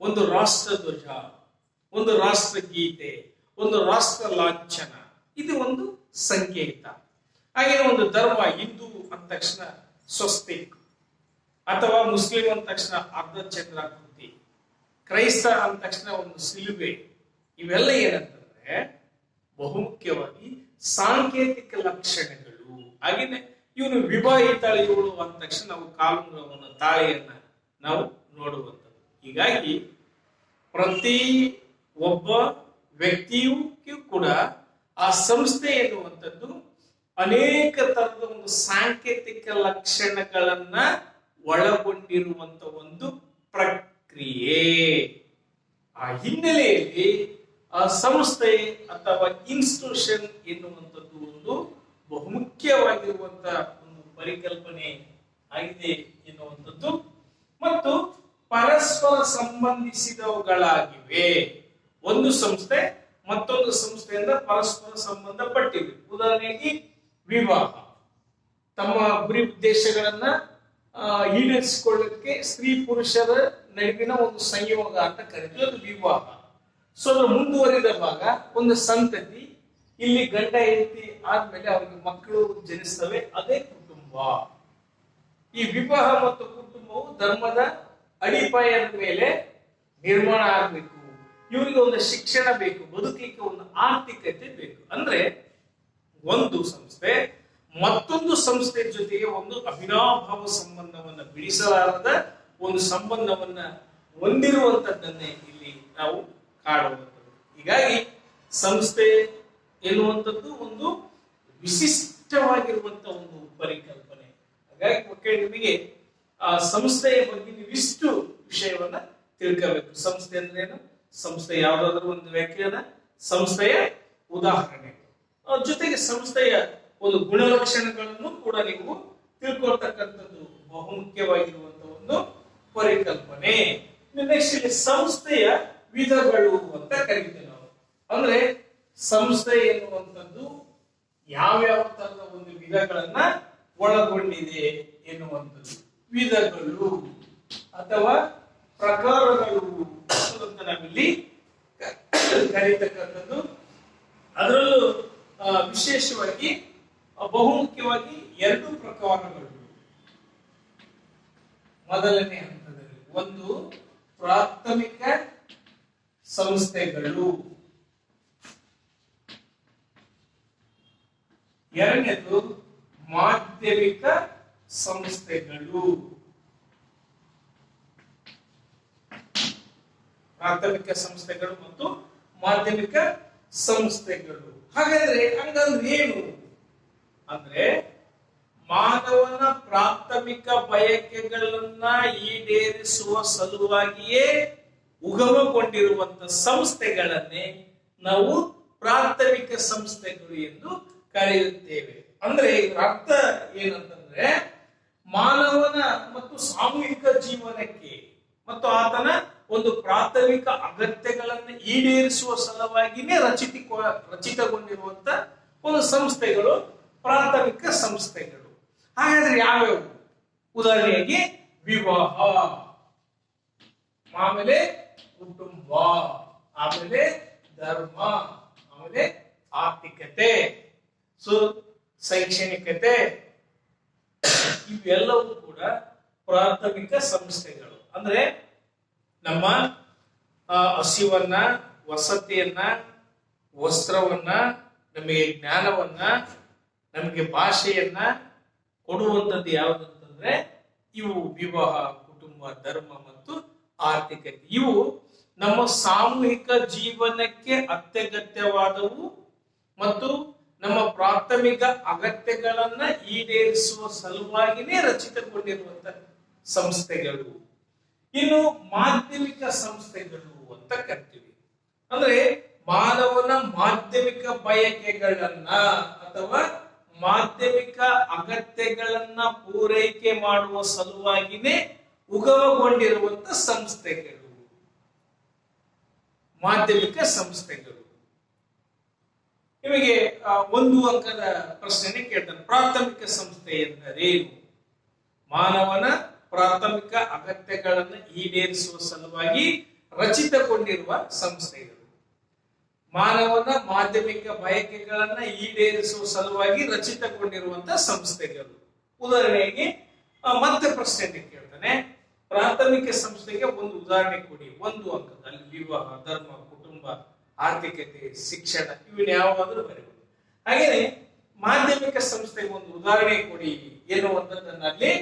ಒಂದು ರಾಷ್ಟ್ರ ಧ್ವಜ, ಒಂದು ರಾಷ್ಟ್ರ ಗೀತೆ, ಒಂದು ರಾಷ್ಟ್ರ ಲಾಂಛನ, ಇದು ಒಂದು ಸಂಕೇತ. ಹಾಗೆ ಒಂದು ಧರ್ಮ, ಹಿಂದೂ ಅಂದ ತಕ್ಷಣ ಸ್ವಸ್ತಿಕ್, ಅಥವಾ ಮುಸ್ಲಿಂ ಅಂದ ತಕ್ಷಣ ಅರ್ಧ ಚಂದ್ರಾಕೃತಿ, ಕ್ರೈಸ್ತ ಅಂದ ತಕ್ಷಣ ಒಂದು ಸಿಲುಬೆ. ಇವೆಲ್ಲ ಏನಂತಂದ್ರೆ ಬಹುಮುಖ್ಯವಾಗಿ ಸಾಂಕೇತಿಕ ಲಕ್ಷಣಗಳು. ಹಾಗೇನೆ ಇವನು ವಿವಾಹಿತ ಇವಳು ಅಂದ ತಕ್ಷಣ ನಾವು ಕಾಲುಂಗುರವನ್ನು, ತಾಳಿಯನ್ನ ನಾವು ನೋಡುವಂಥದ್ದು. ಹೀಗಾಗಿ ಪ್ರತಿ ಒಬ್ಬ ವ್ಯಕ್ತಿಯೂ ಕೂಡ ಆ ಸಂಸ್ಥೆ ಎನ್ನುವಂಥದ್ದು ಅನೇಕ ತರದ ಒಂದು ಸಾಂಕೇತಿಕ ಲಕ್ಷಣಗಳನ್ನ ಒಳಗೊಂಡಿರುವಂತ ಒಂದು ಪ್ರಕ್ರಿಯೆ. ಆ ಹಿನ್ನೆಲೆಯಲ್ಲಿ ಆ ಸಂಸ್ಥೆ ಅಥವಾ ಇನ್ಸ್ಟಿಟ್ಯೂಷನ್ ಎನ್ನುವಂಥದ್ದು ಒಂದು ಬಹುಮುಖ್ಯವಾಗಿರುವಂತ ಒಂದು ಪರಿಕಲ್ಪನೆ ಆಗಿದೆ ಎನ್ನುವಂಥದ್ದು, ಮತ್ತು ಪರಸ್ಪರ ಸಂಬಂಧಿಸಿದವುಗಳಾಗಿವೆ. ಒಂದು ಸಂಸ್ಥೆ ಮತ್ತೊಂದು ಸಂಸ್ಥೆಯಿಂದ ಪರಸ್ಪರ ಸಂಬಂಧಪಟ್ಟಿವೆ. ಉದಾಹರಣೆಗೆ ವಿವಾಹ, ತಮ್ಮ ಗುರಿ ಉದ್ದೇಶಗಳನ್ನ ಈಡೇರಿಸಿಕೊಳ್ಳಕ್ಕೆ ಸ್ತ್ರೀ ಪುರುಷರ ನಡುವಿನ ಒಂದು ಸಂಯೋಗ ಅಂತ ಕರೀತೀವಿ, ಅದು ವಿವಾಹ. ಸೊ ಅದರ ಮುಂದುವರಿದ ಭಾಗ ಒಂದು ಸಂತತಿ. ಇಲ್ಲಿ ಗಂಡ ಹೆಂಡತಿ ಆದ್ಮೇಲೆ ಅವರಿಗೆ ಮಕ್ಕಳು ಜನಿಸ್ತವೆ, ಅದೇ ಕುಟುಂಬ. ಈ ವಿವಾಹ ಮತ್ತು ಕುಟುಂಬವು ಧರ್ಮದ ಅಡಿಪಾಯದ ಮೇಲೆ ನಿರ್ಮಾಣ ಆಗಬೇಕು. ಇವರಿಗೆ ಒಂದು ಶಿಕ್ಷಣ ಬೇಕು, ಬದುಕಲಿಕ್ಕೆ ಒಂದು ಆರ್ಥಿಕತೆ ಬೇಕು. ಅಂದ್ರೆ ಒಂದು ಸಂಸ್ಥೆ ಮತ್ತೊಂದು ಸಂಸ್ಥೆ ಜೊತೆಗೆ ಒಂದು ಅವಿನಾಭಾವ ಸಂಬಂಧವನ್ನ, ಬಿಡಿಸಲಾರದ ಒಂದು ಸಂಬಂಧವನ್ನ ಹೊಂದಿರುವಂತದ್ದನ್ನೇ ಇಲ್ಲಿ ನಾವು ಕಾಣುವಂಥದ್ದು. ಹೀಗಾಗಿ ಸಂಸ್ಥೆ ಎನ್ನುವಂಥದ್ದು ಒಂದು ವಿಶಿಷ್ಟವಾಗಿರುವಂತಹ ಒಂದು ಪರಿಕಲ್ಪನೆ. ಹಾಗಾಗಿ ಮಕ್ಕಳು ನಿಮಗೆ ಆ ಸಂಸ್ಥೆಯ ಬಗ್ಗೆ ನೀವಿಷ್ಟು ವಿಷಯವನ್ನ ತಿಳ್ಕೋಬೇಕು. ಸಂಸ್ಥೆ ಅಂದ್ರೆ ಏನು, ಸಂಸ್ಥೆ ಯಾವುದಾದ್ರೂ ಒಂದು ವ್ಯಾಖ್ಯಾನ, ಸಂಸ್ಥೆಯ ಉದಾಹರಣೆ, ಜೊತೆಗೆ ಸಂಸ್ಥೆಯ ಒಂದು ಗುಣಲಕ್ಷಣಗಳನ್ನು ಕೂಡ ನೀವು ತಿಳ್ಕೊಳ್ತಕ್ಕಂಥದ್ದು ಬಹುಮುಖ್ಯವಾಗಿರುವಂತಹ ಒಂದು ಪರಿಕಲ್ಪನೆ. ನೆಕ್ಸ್ಟ್ ಇಲ್ಲಿ ಸಂಸ್ಥೆಯ ವಿಧಗಳು ಅಂತ ಕರಿತೀವಿ ನಾವು. ಅಂದ್ರೆ ಸಂಸ್ಥೆ ಎನ್ನುವಂಥದ್ದು ಯಾವ್ಯಾವ ತರದ ಒಂದು ವಿಧಗಳನ್ನ ಒಳಗೊಂಡಿದೆ ಎನ್ನುವಂಥದ್ದು. ವಿಧಗಳು ಅಥವಾ ಪ್ರಕಾರಗಳು ಅಂತ ನಾವಿಲ್ಲಿ ಕರೀತಕ್ಕಂಥದ್ದು. ಅದರಲ್ಲೂ ವಿಶೇಷವಾಗಿ ಬಹುಮುಖ್ಯವಾಗಿ ಎರಡು ಪ್ರಕಾರಗಳು. ಮೊದಲನೇ ಹಂತದಲ್ಲಿ ಒಂದು ಪ್ರಾಥಮಿಕ ಸಂಸ್ಥೆಗಳು, ಎರಡನೇದು ಮಾಧ್ಯಮಿಕ ಸಂಸ್ಥೆಗಳು. ಪ್ರಾಥಮಿಕ ಸಂಸ್ಥೆಗಳು ಮತ್ತು ಮಾಧ್ಯಮಿಕ ಸಂಸ್ಥೆಗಳು. ಹಾಗಾದ್ರೆ ಹಂಗಂದ್ರೆ ಏನು ಅಂದ್ರೆ, ಮಾನವನ ಪ್ರಾಥಮಿಕ ಬಯಕೆಗಳನ್ನ ಈಡೇರಿಸುವ ಸಲುವಾಗಿಯೇ ಉಗಮಗೊಂಡಿರುವಂತಹ ಸಂಸ್ಥೆಗಳನ್ನೇ ನಾವು ಪ್ರಾಥಮಿಕ ಸಂಸ್ಥೆಗಳು ಎಂದು ಕರೆಯುತ್ತೇವೆ. ಅಂದ್ರೆ ಇದರ ಅರ್ಥ ಏನಂತಂದ್ರೆ, ಮಾನವನ ಮತ್ತು ಸಾಮೂಹಿಕ ಜೀವನಕ್ಕೆ ಮತ್ತು ಆತನ ಒಂದು ಪ್ರಾಥಮಿಕ ಅಗತ್ಯಗಳನ್ನು ಈಡೇರಿಸುವ ಸಲುವಾಗಿನೇ ರಚಿತಗೊಂಡಿರುವಂತ ಒಂದು ಸಂಸ್ಥೆಗಳು ಪ್ರಾಥಮಿಕ ಸಂಸ್ಥೆಗಳು. ಹಾಗಾದ್ರೆ ಯಾವ್ಯಾವು? ಉದಾಹರಣೆಗೆ ವಿವಾಹ, ಆಮೇಲೆ ಕುಟುಂಬ, ಆಮೇಲೆ ಧರ್ಮ, ಆಮೇಲೆ ಆರ್ಥಿಕತೆ, ಶೈಕ್ಷಣಿಕತೆ, ಇವೆಲ್ಲವೂ ಕೂಡ ಪ್ರಾಥಮಿಕ ಸಂಸ್ಥೆಗಳು. ಅಂದ್ರೆ ನಮ್ಮ ಹಸಿವನ್ನ, ವಸತಿಯನ್ನ, ವಸ್ತ್ರವನ್ನ, ನಮಗೆ ಜ್ಞಾನವನ್ನ, ನಮಗೆ ಭಾಷೆಯನ್ನ ಕೊಡುವಂಥದ್ದು ಯಾವುದಂತಂದ್ರೆ ಇವು ವಿವಾಹ, ಕುಟುಂಬ, ಧರ್ಮ ಮತ್ತು ಆರ್ಥಿಕತೆ. ಇವು ನಮ್ಮ ಸಾಮೂಹಿಕ ಜೀವನಕ್ಕೆ ಅತ್ಯಗತ್ಯವಾದವು ಮತ್ತು ನಮ್ಮ ಪ್ರಾಥಮಿಕ ಅಗತ್ಯಗಳನ್ನ ಈಡೇರಿಸುವ ಸಲುವಾಗಿನೇ ರಚಿತಗೊಂಡಿರುವಂತಹ ಸಂಸ್ಥೆಗಳು. ಇನ್ನು ಮಾಧ್ಯಮಿಕ ಸಂಸ್ಥೆಗಳು ಅಂತ ಕರಿತೀವಿ. ಅಂದ್ರೆ ಮಾನವನ ಮಾಧ್ಯಮಿಕ ಬಯಕೆಗಳನ್ನ ಅಥವಾ ಮಾಧ್ಯಮಿಕ ಅಗತ್ಯಗಳನ್ನ ಪೂರೈಕೆ ಮಾಡುವ ಸಲುವಾಗಿನೇ ಉಗಮಗೊಂಡಿರುವಂತ ಸಂಸ್ಥೆಗಳು ಮಾಧ್ಯಮಿಕ ಸಂಸ್ಥೆಗಳು. ನಿಮಗೆ ಒಂದು ಅಂಕದ ಪ್ರಶ್ನೆ ಕೇಳ್ತಾರೆ, ಪ್ರಾಥಮಿಕ ಸಂಸ್ಥೆ ಎಂದರೇನು? ಮಾನವನ ಪ್ರಾಥಮಿಕ ಅಗತ್ಯಗಳನ್ನು ಈಡೇರಿಸುವ ಸಲುವಾಗಿ ರಚಿತಗೊಂಡಿರುವ ಸಂಸ್ಥೆಗಳು. ಮಾನವನ ಮಾಧ್ಯಮಿಕ ಬಯಕೆಗಳನ್ನ ಈಡೇರಿಸುವ ಸಲುವಾಗಿ ರಚಿತಗೊಂಡಿರುವಂತಹ ಸಂಸ್ಥೆಗಳು. ಉದಾಹರಣೆಗೆ ಮತ್ತೆ ಪ್ರಶ್ನೆ ಕೇಳ್ತಾನೆ, ಪ್ರಾಥಮಿಕ ಸಂಸ್ಥೆಗೆ ಒಂದು ಉದಾಹರಣೆ ಕೊಡಿ, ಒಂದು ಅಂಕದಲ್ಲಿ ವಿವಾಹ, ಧರ್ಮ, ಕುಟುಂಬ, ಆರ್ಥಿಕತೆ, ಶಿಕ್ಷಣ ಇವನ್ನ ಯಾವಾದ್ರೂ ಬರೆಯಬಹುದು. ಹಾಗೇನೆ ಮಾಧ್ಯಮಿಕ ಸಂಸ್ಥೆಗೆ ಒಂದು ಉದಾಹರಣೆ ಕೊಡಿ ಎನ್ನುವಂಥದ್ದನ್ನಲ್ಲಿ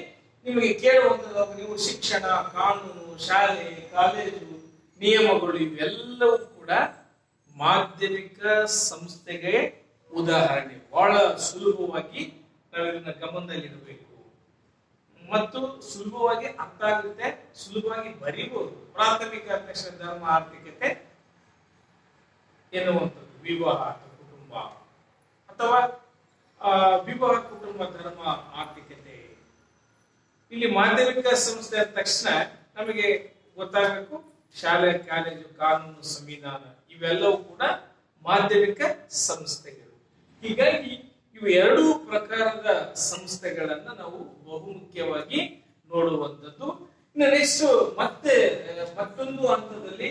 ನಿಮಗೆ ಕೇಳುವಂಥದ್ದು ನೀವು ಶಿಕ್ಷಣ, ಕಾನೂನು, ಶಾಲೆ, ಕಾಲೇಜು, ನಿಯಮಗಳು ಇವೆಲ್ಲವೂ ಕೂಡ ಮಾಧ್ಯಮಿಕ ಸಂಸ್ಥೆಗೆ ಉದಾಹರಣೆ. ಬಹಳ ಸುಲಭವಾಗಿ ನಾವಿದನ್ನ ಗಮನದಲ್ಲಿಡಬೇಕು ಮತ್ತು ಸುಲಭವಾಗಿ ಅರ್ಥ ಆಗುತ್ತೆ, ಸುಲಭವಾಗಿ ಬರೀಬಹುದು. ಪ್ರಾಥಮಿಕ ಅಧ್ಯಕ್ಷ ಧರ್ಮ, ಆರ್ಥಿಕತೆ ಎನ್ನುವಂಥದ್ದು ವಿವಾಹ ಅಥವಾ ಕುಟುಂಬ, ಅಥವಾ ವಿವಾಹ, ಕುಟುಂಬ, ಧರ್ಮ, ಆರ್ಥಿಕತೆ. ಇಲ್ಲಿ ಮಾಧ್ಯಮಿಕ ಸಂಸ್ಥೆ ಅಂದ ತಕ್ಷಣ ನಮಗೆ ಗೊತ್ತಾಗಬೇಕು ಶಾಲೆ, ಕಾಲೇಜು, ಕಾನೂನು, ಸಂವಿಧಾನ ಇವೆಲ್ಲವೂ ಕೂಡ ಮಾಧ್ಯಮಿಕ ಸಂಸ್ಥೆಗಳು. ಹೀಗಾಗಿ ಇವು ಎರಡೂ ಪ್ರಕಾರದ ಸಂಸ್ಥೆಗಳನ್ನ ನಾವು ಬಹುಮುಖ್ಯವಾಗಿ ನೋಡುವಂಥದ್ದು. ಇನ್ನು ನೆಕ್ಸ್ಟ್ ಮತ್ತೊಂದು ಹಂತದಲ್ಲಿ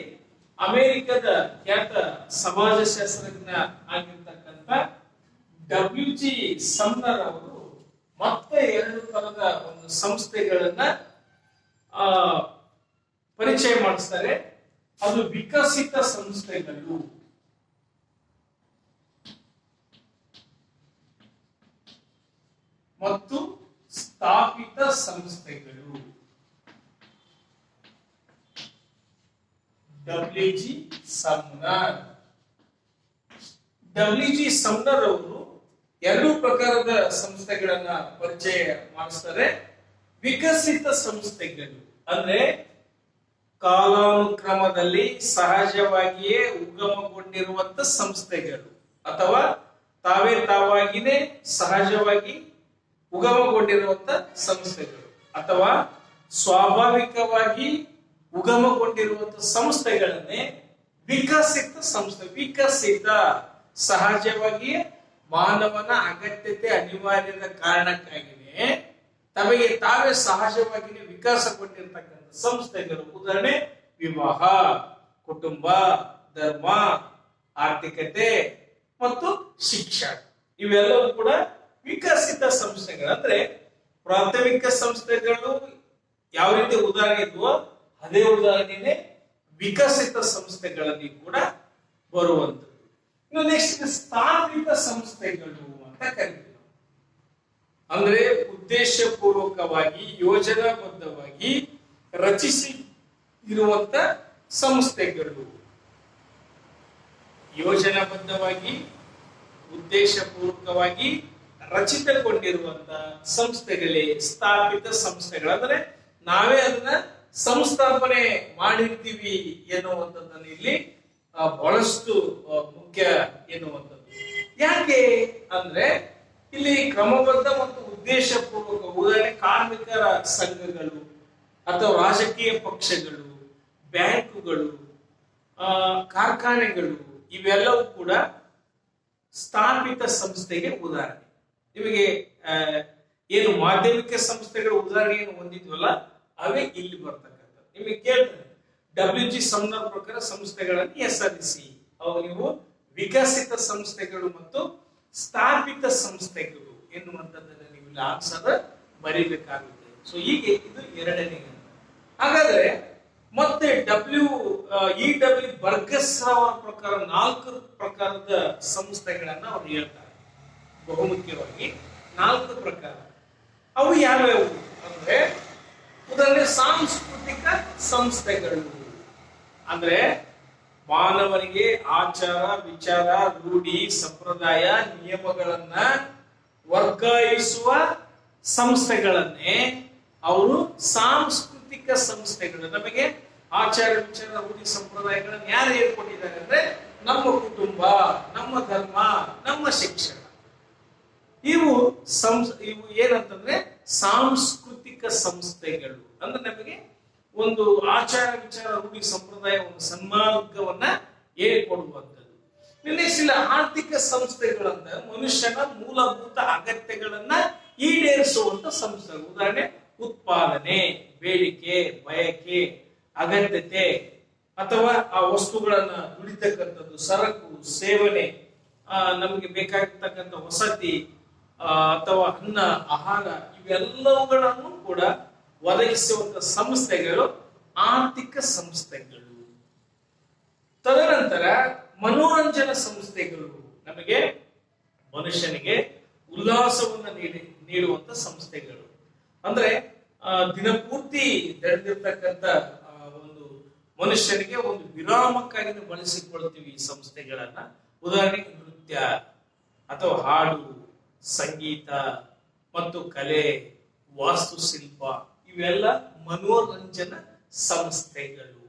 ಅಮೆರಿಕದ ಖ್ಯಾತ ಸಮಾಜಶಾಸ್ತ್ರಜ್ಞ ಆಗಿರ್ತಕ್ಕಂಥ ಡಬ್ಲ್ಯೂ.ಜಿ. ಸಮ್ನರ್ ಅವರು ಮತ್ತೆ ಎರಡು ತರದ ಒಂದು ಸಂಸ್ಥೆಗಳನ್ನ ಪರಿಚಯ ಮಾಡಿಸ್ತಾರೆ. ಅದು ವಿಕಸಿತ ಸಂಸ್ಥೆಗಳು ಮತ್ತು ಸ್ಥಾಪಿತ ಸಂಸ್ಥೆಗಳು. ಡಬ್ಲ್ಯೂ.ಜಿ. ಸಮ್ನರ್ ಅವರು ಎರಡು ಪ್ರಕಾರದ ಸಂಸ್ಥೆಗಳನ್ನ ಪರಿಚಯ ಮಾಡಿಸ್ತಾರೆ. ವಿಕಸಿತ ಸಂಸ್ಥೆಗಳು ಅಂದ್ರೆ ಕಾಲಾನುಕ್ರಮದಲ್ಲಿ ಸಹಜವಾಗಿಯೇ ಉಗಮಗೊಂಡಿರುವಂತ ಸಂಸ್ಥೆಗಳು, ಅಥವಾ ತಾವಾಗಿನೇ ಸಹಜವಾಗಿ ಉಗಮಗೊಂಡಿರುವಂತ ಸಂಸ್ಥೆಗಳು, ಅಥವಾ ಸ್ವಾಭಾವಿಕವಾಗಿ ಉಗಮಗೊಂಡಿರುವಂತಹ ಸಂಸ್ಥೆಗಳನ್ನೇ ವಿಕಸಿತ ಸಂಸ್ಥೆ. ವಿಕಸಿತ ಸಹಜವಾಗಿಯೇ ಮಾನವನ ಅಗತ್ಯತೆ, ಅನಿವಾರ್ಯದ ಕಾರಣಕ್ಕಾಗಿಯೇ ತಮಗೆ ತಾವೇ ಸಹಜವಾಗಿಯೇ ವಿಕಾಸಗೊಂಡಿರ್ತಕ್ಕಂಥ ಸಂಸ್ಥೆಗಳು. ಉದಾಹರಣೆ ವಿವಾಹ, ಕುಟುಂಬ, ಧರ್ಮ, ಆರ್ಥಿಕತೆ ಮತ್ತು ಶಿಕ್ಷಣ ಇವೆಲ್ಲವೂ ಕೂಡ ವಿಕಸಿತ ಸಂಸ್ಥೆಗಳು. ಅಂದ್ರೆ ಪ್ರಾಥಮಿಕ ಸಂಸ್ಥೆಗಳು ಯಾವ ರೀತಿ ಉದಾಹರಣೆ ಇದ್ವೋ ಅದೇ ಉದಾಹರಣೆನೇ ವಿಕಸಿತ ಸಂಸ್ಥೆಗಳಲ್ಲಿ ಕೂಡ ಬರುವಂತದ್ದು. ಇನ್ನು ನೆಕ್ಸ್ಟ್ ಸ್ಥಾಪಿತ ಸಂಸ್ಥೆಗಳು ಅಂತ ಕರಿತೀವಿ. ಅಂದ್ರೆ ಉದ್ದೇಶಪೂರ್ವಕವಾಗಿ ಯೋಜನಾಬದ್ಧವಾಗಿ ರಚಿಸಿ ಇರುವಂತ ಸಂಸ್ಥೆಗಳು. ಯೋಜನಾಬದ್ಧವಾಗಿ ಉದ್ದೇಶಪೂರ್ವಕವಾಗಿ ರಚಿತಗೊಂಡಿರುವಂತ ಸಂಸ್ಥೆಗಳೇ ಸ್ಥಾಪಿತ ಸಂಸ್ಥೆಗಳು. ಅಂದ್ರೆ ನಾವೇ ಅದನ್ನ ಸಂಸ್ಥಾಪನೆ ಮಾಡಿರ್ತೀವಿ ಎನ್ನುವಂಥದ್ದನ್ನು ಇಲ್ಲಿ ಬಹಳಷ್ಟು ಮುಖ್ಯ ಎನ್ನುವಂಥದ್ದು. ಯಾಕೆ ಅಂದ್ರೆ ಇಲ್ಲಿ ಕ್ರಮಬದ್ಧ ಮತ್ತು ಉದ್ದೇಶಪೂರ್ವಕ, ಉದಾಹರಣೆ ಕಾರ್ಮಿಕರ ಸಂಘಗಳು ಅಥವಾ ರಾಜಕೀಯ ಪಕ್ಷಗಳು, ಬ್ಯಾಂಕುಗಳು, ಕಾರ್ಖಾನೆಗಳು ಇವೆಲ್ಲವೂ ಕೂಡ ಸ್ಥಾಪಿತ ಸಂಸ್ಥೆಗೆ ಉದಾಹರಣೆ. ನಿಮಗೆ ಏನು ಮಾಧ್ಯಮಿಕ ಸಂಸ್ಥೆಗಳ ಉದಾಹರಣೆಯನ್ನು ಹೊಂದಿದ್ವಲ್ಲ ಅವೇ ಇಲ್ಲಿ ಬರ್ತಕ್ಕಂಥ. ನಿಮಗೆ ಕೇಳ್ತಾರೆ ಡಬ್ಲ್ಯೂ.ಜಿ. ಸಮ್ನರ್ ಪ್ರಕಾರ ಸಂಸ್ಥೆಗಳನ್ನು ಹೆಸರಿಸಿ. ಅವು ನೀವು ವಿಕಸಿತ ಸಂಸ್ಥೆಗಳು ಮತ್ತು ಸ್ಥಾಪಿತ ಸಂಸ್ಥೆಗಳು ಎನ್ನುವಂಥದ್ದನ್ನು ನೀವು ಇಲ್ಲಿ ಆನ್ಸರ್ ಬರೀಬೇಕಾಗುತ್ತೆ. ಸೊ ಹೀಗೆ ಇದು ಎರಡನೇ. ಹಾಗಾದ್ರೆ ಮತ್ತೆ ಇ.ಡಬ್ಲ್ಯೂ. ಬರ್ಗಸ್ ಅವರ ಪ್ರಕಾರ 4 ಪ್ರಕಾರದ ಸಂಸ್ಥೆಗಳನ್ನ ಅವರು ಹೇಳ್ತಾರೆ. ಬಹುಮುಖ್ಯವಾಗಿ 4 ಪ್ರಕಾರ. ಅವು ಯಾವ್ಯಾವು ಅಂದ್ರೆ ಉದಾಹರಣೆ ಸಾಂಸ್ಕೃತಿಕ ಸಂಸ್ಥೆಗಳು. ಅಂದ್ರೆ ಮಾನವನಿಗೆ ಆಚಾರ, ವಿಚಾರ, ರೂಢಿ, ಸಂಪ್ರದಾಯ, ನಿಯಮಗಳನ್ನ ವರ್ಗಾಯಿಸುವ ಸಂಸ್ಥೆಗಳನ್ನೇ ಅವರು ಸಾಂಸ್ಕೃತಿಕ ಸಂಸ್ಥೆಗಳು. ನಮಗೆ ಆಚಾರ, ವಿಚಾರ, ರೂಢಿ, ಸಂಪ್ರದಾಯಗಳನ್ನು ಯಾರು ಹೇಳ್ಕೊಟ್ಟಿದ್ದಾರೆ ಅಂದ್ರೆ ನಮ್ಮ ಕುಟುಂಬ, ನಮ್ಮ ಧರ್ಮ, ನಮ್ಮ ಶಿಕ್ಷಣ. ಇವು ಇವು ಏನಂತಂದ್ರೆ ಸಾಂಸ್ಕೃತಿಕ ಸಂಸ್ಥೆಗಳು. ಅಂದ್ರೆ ನಮಗೆ ಒಂದು ಆಚಾರ ವಿಚಾರ ರೂಢಿ ಸಂಪ್ರದಾಯ ಒಂದು ಸನ್ಮಾರ್ಗವನ್ನ ಹೇಳಿಕೊಡುವಂಥದ್ದು. ನೆಕ್ಸ್ಟ್ ಆರ್ಥಿಕ ಸಂಸ್ಥೆಗಳಂತ ಮನುಷ್ಯನ ಮೂಲಭೂತ ಅಗತ್ಯಗಳನ್ನ ಈಡೇರಿಸುವಂತ ಸಂಸ್ಥೆಗಳು. ಉದಾಹರಣೆ ಉತ್ಪಾದನೆ, ಬೇಡಿಕೆ, ಬಯಕೆ, ಅಗತ್ಯತೆ ಅಥವಾ ಆ ವಸ್ತುಗಳನ್ನ ದುಡಿತಕ್ಕಂಥದ್ದು, ಸರಕು ಸೇವನೆ, ನಮಗೆ ಬೇಕಾಗಿರ್ತಕ್ಕಂಥ ವಸತಿ ಅಥವಾ ಅನ್ನ ಆಹಾರ ಇವೆಲ್ಲವುಗಳನ್ನು ಕೂಡ ಒದಗಿಸುವಂತ ಸಂಸ್ಥೆಗಳು ಆರ್ಥಿಕ ಸಂಸ್ಥೆಗಳು. ತದನಂತರ ಮನೋರಂಜನಾ ಸಂಸ್ಥೆಗಳು ನಮಗೆ ಮನುಷ್ಯನಿಗೆ ಉಲ್ಲಾಸವನ್ನ ನೀಡುವಂತ ಸಂಸ್ಥೆಗಳು. ಅಂದ್ರೆ ದಿನಪೂರ್ತಿ ನಡೆದಿರ್ತಕ್ಕಂಥ ಒಂದು ಮನುಷ್ಯನಿಗೆ ಒಂದು ವಿರಾಮಕ್ಕಾಗಿ ನಾವು ಬಳಸಿಕೊಳ್ತೀವಿ ಈ ಸಂಸ್ಥೆಗಳನ್ನ. ಉದಾಹರಣೆಗೆ ನೃತ್ಯ ಅಥವಾ ಹಾಡು, ಸಂಗೀತ ಮತ್ತು ಕಲೆ, ವಾಸ್ತುಶಿಲ್ಪ ಇವೆಲ್ಲ ಮನೋರಂಜನಾ ಸಂಸ್ಥೆಗಳು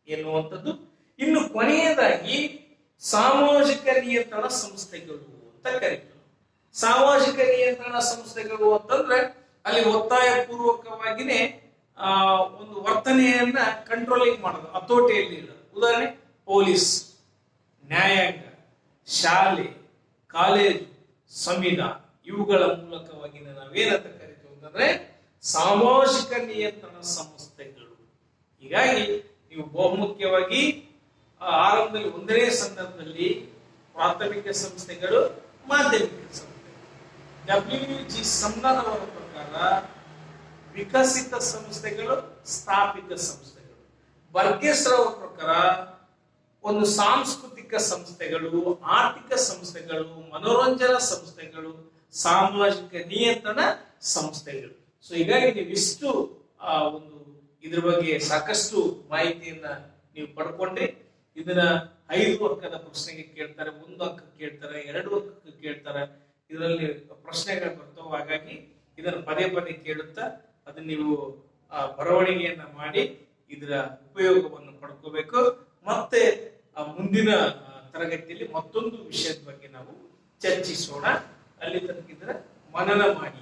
ಎನ್ನುವಂಥದ್ದು. ಇನ್ನು ಕೊನೆಯದಾಗಿ ಸಾಮಾಜಿಕ ನಿಯಂತ್ರಣ ಸಂಸ್ಥೆಗಳು ಅಂತ ಕರೀತಾರೆ. ಸಾಮಾಜಿಕ ನಿಯಂತ್ರಣ ಸಂಸ್ಥೆಗಳು ಅಂತಂದ್ರೆ ಅಲ್ಲಿ ಒತ್ತಾಯ ಪೂರ್ವಕವಾಗಿನೇ ಒಂದು ವರ್ತನೆಯನ್ನ ಕಂಟ್ರೋಲಿಂಗ್ ಮಾಡೋದು, ಹತೋಟಿಯಲ್ಲಿ ಇಡೋದು. ಉದಾಹರಣೆ ಪೊಲೀಸ್, ನ್ಯಾಯಾಂಗ, ಶಾಲೆ, ಕಾಲೇಜು, ಸಂವಿಧಾನ ಇವುಗಳ ಮೂಲಕವಾಗಿ ನಾವೇನಂತ ಕರಿತೀವಿ ಅಂತಂದ್ರೆ ಸಾಮಾಜಿಕ ನಿಯಂತ್ರಣ ಸಂಸ್ಥೆಗಳು. ಹೀಗಾಗಿ ನೀವು ಬಹುಮುಖ್ಯವಾಗಿ ಆರಂಭದಲ್ಲಿ ಒಂದನೇ ಸಂದರ್ಭದಲ್ಲಿ ಪ್ರಾಥಮಿಕ ಸಂಸ್ಥೆಗಳು, ಮಾಧ್ಯಮಿಕ ಸಂಸ್ಥೆಗಳು. WG ಸಮ್ನರ್ ಅವರ ಪ್ರಕಾರ ವಿಕಸಿತ ಸಂಸ್ಥೆಗಳು, ಸ್ಥಾಪಿತ ಸಂಸ್ಥೆಗಳು. ಬರ್ಗೆಸ್ ಅವರ ಪ್ರಕಾರ ಒಂದು ಸಾಂಸ್ಕೃತಿಕ ಸಂಸ್ಥೆಗಳು, ಆರ್ಥಿಕ ಸಂಸ್ಥೆಗಳು, ಮನೋರಂಜನಾ ಸಂಸ್ಥೆಗಳು, ಸಾಮಾಜಿಕ ನಿಯಂತ್ರಣ ಸಂಸ್ಥೆಗಳು. ಸೊ ಹೀಗಾಗಿ ನೀವಿಷ್ಟು ಒಂದು ಇದ್ರ ಬಗ್ಗೆ ಸಾಕಷ್ಟು ಮಾಹಿತಿಯನ್ನ ನೀವು ಪಡ್ಕೊಂಡ್ರಿ. ಇದನ್ನ 5 ಅಂಕದ ಪ್ರಶ್ನೆಗೆ ಕೇಳ್ತಾರೆ, 1 ಅಂಕ ಕೇಳ್ತಾರೆ, 2 ಅಂಕಕ್ಕೆ ಕೇಳ್ತಾರೆ. ಇದರಲ್ಲಿ ಪ್ರಶ್ನೆಗಳು ಬರ್ತವೆ. ಹಾಗಾಗಿ ಇದನ್ನ ಪದೇ ಪದೇ ಕೇಳುತ್ತಾ ಅದನ್ನ ನೀವು ಬರವಣಿಗೆಯನ್ನ ಮಾಡಿ ಇದರ ಉಪಯೋಗವನ್ನು ಪಡ್ಕೋಬೇಕು. ಮತ್ತೆ ಮುಂದಿನ ತರಗತಿಯಲ್ಲಿ ಮತ್ತೊಂದು ವಿಷಯದ ಬಗ್ಗೆ ನಾವು ಚರ್ಚಿಸೋಣ. ಅಲ್ಲಿ ತನಕ ಇದರ ಮನನ ಮಾಡಿ.